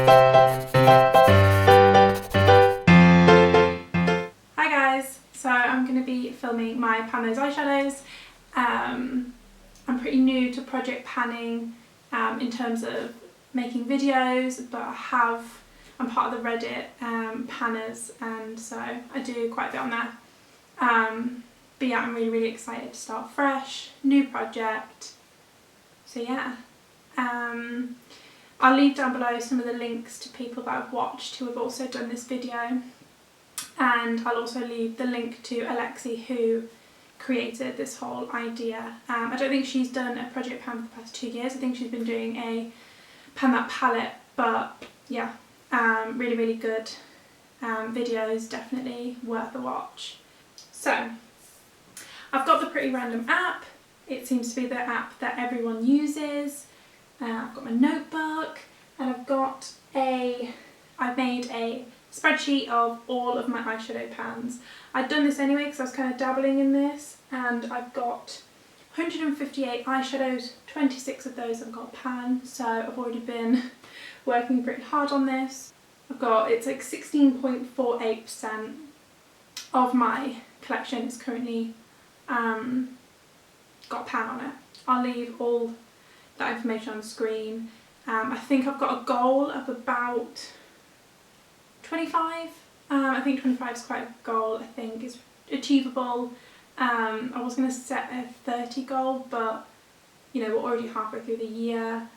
Hi guys, so I'm going to be filming my pan those eyeshadows. I'm pretty new to project panning in terms of making videos, but I'm part of the Reddit panners, and so I do quite a bit on there. But yeah, I'm really excited to start fresh, new project. So yeah, I'll leave down below some of the links to people that I've watched who have also done this video, and I'll also leave the link to Alexi, who created this whole idea. I don't think she's done a project pan for the past 2 years. I think she's been doing a pan that palette, but yeah, really good videos, definitely worth a watch. So I've got the Pretty Random app. It seems to be the app that everyone uses. I've got my notebook, and I've made a spreadsheet of all of my eyeshadow pans. I'd done this anyway because I was kind of dabbling in this, and I've got 158 eyeshadows, 26 of those I've got a pan, so I've already been working pretty hard on this. It's like 16.48% of my collection is currently got a pan on it. I'll leave all that information on the screen. I think I've got a goal of about 25. I think 25 is quite a goal. I think it's achievable. I was going to set a 30 goal, but you know, we're already halfway through the year.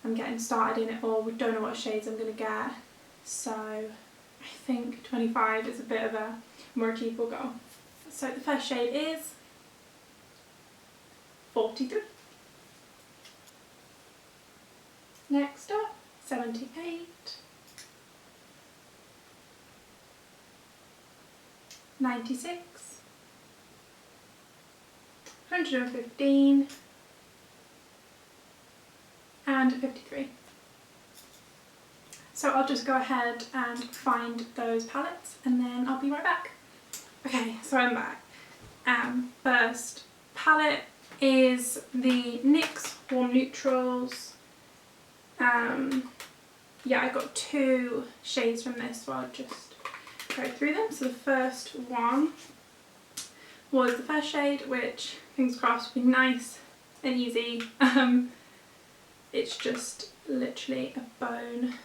I'm getting started in it all. We don't know what shades I'm going to get, so I think 25 is a bit of a more achievable goal. So the first shade is 43. Next up, 78. 96. 115. And 53. So I'll just go ahead and find those palettes, and then I'll be right back. Okay, so I'm back. First palette is the NYX Warm Neutrals. Yeah, I got 2 shades from this, so I'll just go through them. So the first one was the first shade, which fingers crossed will be nice and easy. It's just literally a bone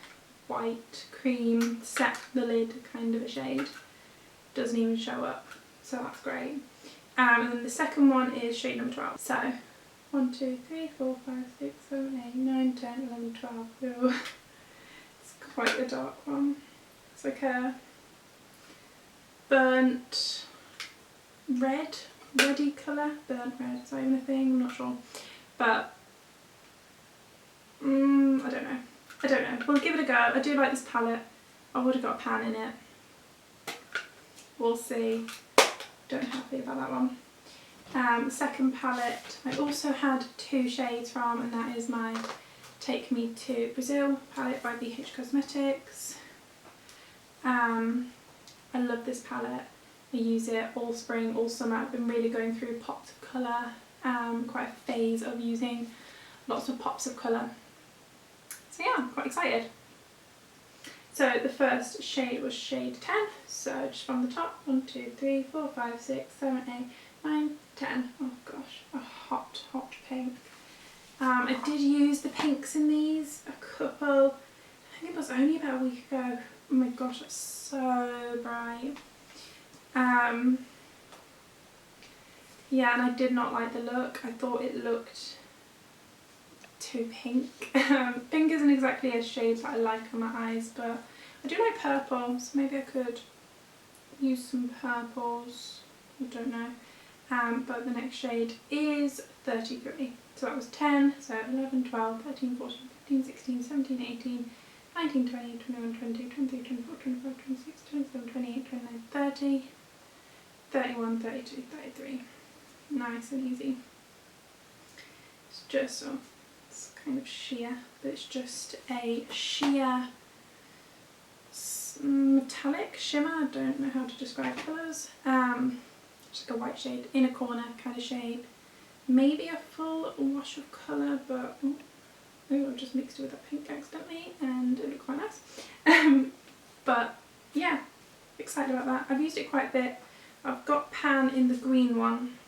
white cream, set the lid kind of a shade. Doesn't even show up, so that's great. And then the second one is shade number 12. So 1, 2, 3, 4, 5, 6, 7, 8, 9, 10, 11, 12. Ooh. It's quite a dark one. It's like a burnt reddy colour. Burnt red, is that even a thing? I'm not sure. But I don't know. We'll give it a go. I do like this palette. I would have got a pan in it. We'll see. Don't happy about that one. Second palette I also had 2 shades from, and that is my Take Me to Brazil palette by BH Cosmetics. I love this palette. I use it all spring, all summer. I've been really going through pops of colour, quite a phase of using lots of pops of colour. So yeah, I'm quite excited. So the first shade was shade 10, so just from the top, 1, 2, 3, 4, 5, 6, 7, 8, 9, 10. Oh gosh, a hot pink. I did use the pinks in these, a couple, I think it was only about a week ago. Oh my gosh, it's so bright. Yeah, and I did not like the look. I thought it looked too pink. Pink isn't exactly a shade that I like on my eyes, but I do like purple, so maybe I could use some purples. I don't know. But the next shade is 33. So that was 10, so 11, 12, 13, 14, 15, 16, 17, 18, 19, 20, 21, 22, 23, 24, 25, 26, 27, 28, 29, 30, 31, 32, 33. Nice and easy. It's just, it's kind of sheer, but it's just a sheer metallic shimmer. I don't know how to describe colours. Just like a white shade, in a corner kind of shade. Maybe a full wash of colour, but I've just mixed it with that pink accidentally, and it looked quite nice. But yeah, excited about that. I've used it quite a bit. I've got pan in the green one,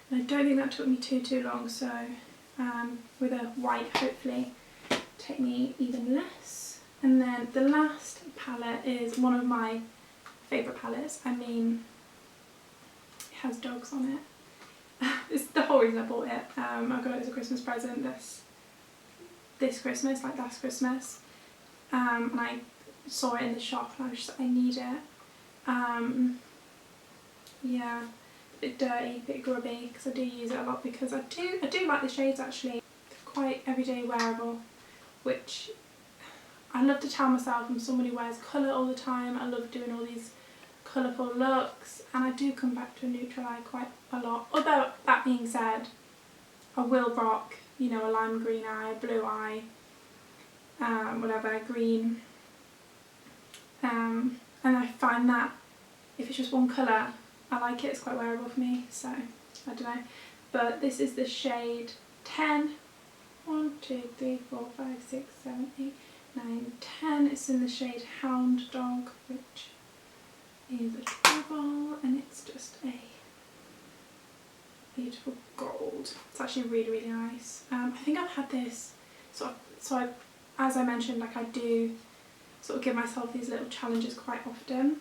and I don't think that took me too long, so with a white hopefully take me even less. And then the last palette is one of my favourite palettes. I mean, it has dogs on it. It's the whole reason I bought it. I got it as a Christmas present this Christmas, like last Christmas, and I saw it in the shop and I was just like, I need it. Yeah, a bit dirty, a bit grubby, because I do use it a lot, because I do like the shades actually. They're quite everyday wearable, which I love to tell myself I'm someone who wears colour all the time. I love doing all these colourful looks, and I do come back to a neutral eye quite a lot. Although, that being said, I will rock, you know, a lime green eye, blue eye, whatever, green. And I find that if it's just one colour, I like it, it's quite wearable for me, so I don't know. But this is the shade 10. 1, 2, 3, 4, 5, 6, 7, 8, 9, 10. It's in the shade Hound Dog, which is a travel, and it's just a beautiful gold. It's actually really nice. I think I've had this as I mentioned, like I do sort of give myself these little challenges quite often.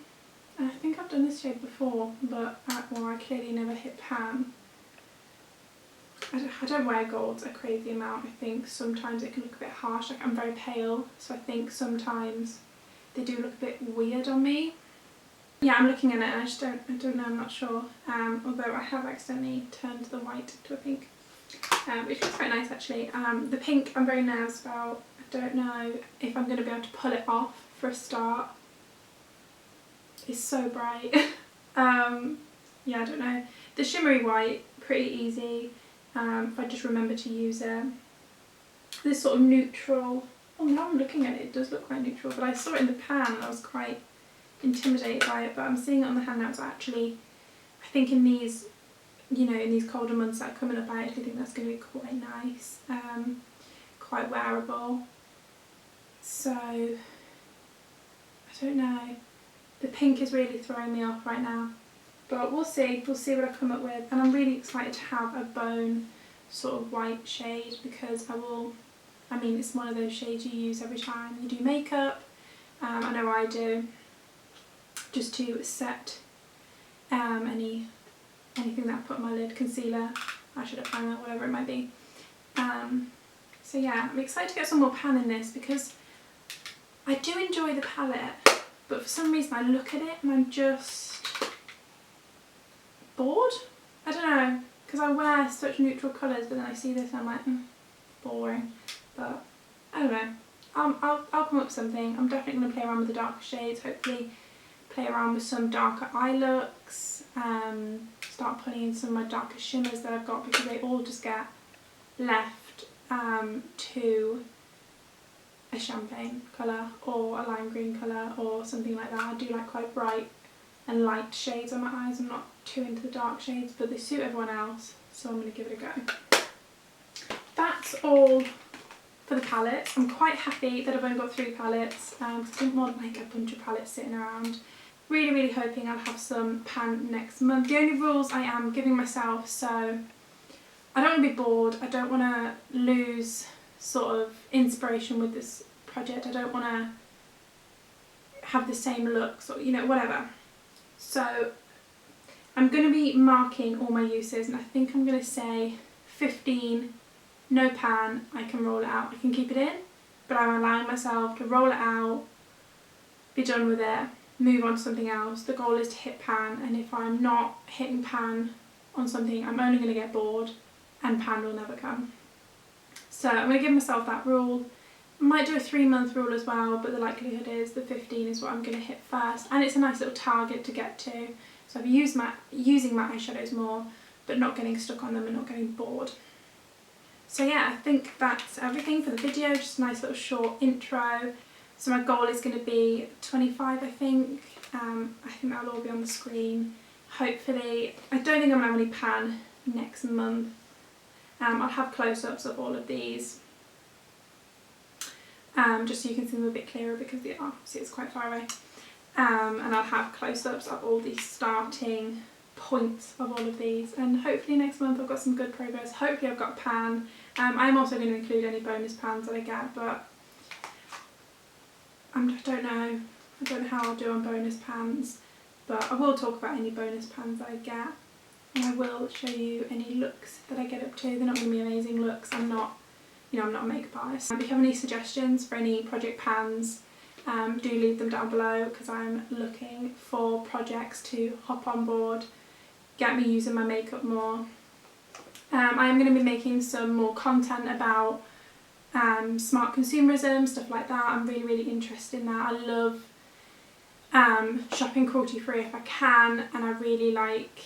And I think I've done this shade before, but I clearly never hit pan. I don't wear golds a crazy amount. I think sometimes it can look a bit harsh, like I'm very pale, so I think sometimes they do look a bit weird on me. Yeah, I'm looking at it and I don't know, I'm not sure. Although I have accidentally turned the white to a pink, which looks quite nice actually. The pink I'm very nervous about. I don't know if I'm going to be able to pull it off for a start. It's so bright. Yeah, I don't know. The shimmery white, pretty easy if I just remember to use it. This sort of neutral, oh, now I'm looking at it, it does look quite neutral, but I saw it in the pan and I was quite intimidated by it, but I'm seeing it on the hand now. It's actually, I think in these, you know, in these colder months that are coming up, I actually think that's going to be quite nice, quite wearable. So, I don't know. The pink is really throwing me off right now, but we'll see what I come up with. And I'm really excited to have a bone sort of white shade, because I mean it's one of those shades you use every time you do makeup. I know I do, just to set anything that I put on my lid, concealer, eyeshadow primer, whatever it might be. So yeah, I'm excited to get some more pan in this, because I do enjoy the palette, but for some reason I look at it and I'm just bored. I don't know, because I wear such neutral colours, but then I see this and I'm like, boring. But I don't know. I'll come up with something. I'm definitely going to play around with the darker shades, hopefully play around with some darker eye looks, start putting in some of my darker shimmers that I've got, because they all just get left to a champagne colour or a lime green colour or something like that. I do like quite bright and light shades on my eyes. I'm not too into the dark shades, but they suit everyone else, so I'm going to give it a go. That's all for the palettes. I'm quite happy that I've only got 3 palettes, because I didn't want like a bunch of palettes sitting around. Really hoping I'll have some pan next month. The only rules I am giving myself, so I don't want to be bored, I don't want to lose sort of inspiration with this project, I don't want to have the same looks or, you know, whatever. So I'm going to be marking all my uses, and I think I'm going to say 15, no pan, I can roll it out. I can keep it in, but I'm allowing myself to roll it out, be done with it, move on to something else. The goal is to hit pan, and if I'm not hitting pan on something, I'm only going to get bored and pan will never come. So I'm going to give myself that rule. I might do a 3-month rule as well, but the likelihood is the 15 is what I'm going to hit first, and it's a nice little target to get to. So I've using my eyeshadows more, but not getting stuck on them and not getting bored. So yeah, I think that's everything for the video, just a nice little short intro. So my goal is going to be 25, I think. I think that'll all be on the screen. Hopefully, I don't think I'm going to have any pan next month. I'll have close-ups of all of these. just so you can see them a bit clearer, because obviously it's quite far away. And I'll have close-ups of all the starting points of all of these, and hopefully next month I've got some good progress. Hopefully I've got a pan. I'm also going to include any bonus pans that I get, but I don't know how I'll do on bonus pans, but I will talk about any bonus pans that I get, and I will show you any looks that I get up to. They're not going to be amazing looks. I'm not a makeup artist. If you have any suggestions for any project pans, do leave them down below, because I'm looking for projects to hop on board, get me using my makeup more. I am going to be making some more content about smart consumerism, stuff like that. I'm really interested in that. I love shopping cruelty free if I can, and I really like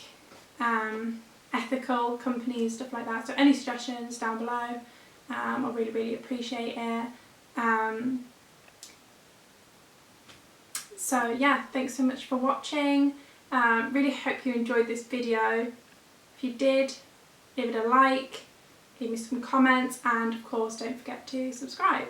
ethical companies, stuff like that. So any suggestions down below, I really appreciate it. So yeah, thanks so much for watching. Really hope you enjoyed this video. If you did, leave it a like, leave me some comments, and of course don't forget to subscribe.